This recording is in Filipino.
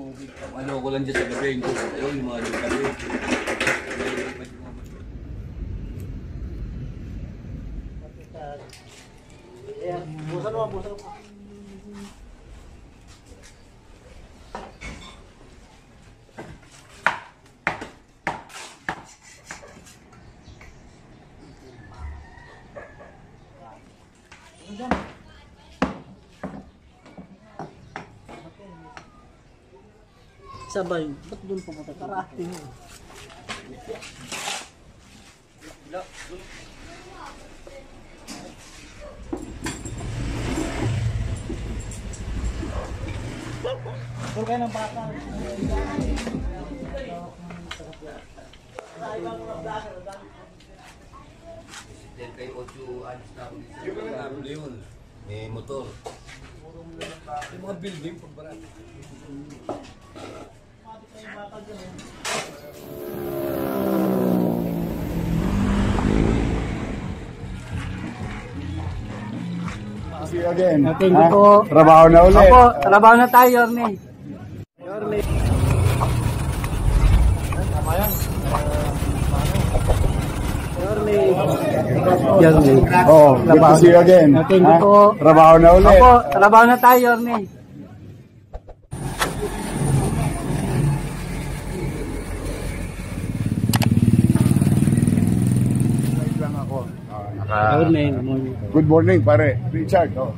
Ano ko lang dyan sa gabi, yung mga gabi. Busan mo. Sabay, ba't doon pumunta? Karate mo. Puro kayo ng bata. May motor. Yung mga building, pagbarat. See you again. Thank you po. Trabaho na ulit. Opo, trabaho na tayo, Yorme. Yorme. Yorme. Oh, good to see you again. Thank you po. Trabaho na ulit. Opo, trabaho na tayo, Yorme. Good morning, pare. Richard. Oh.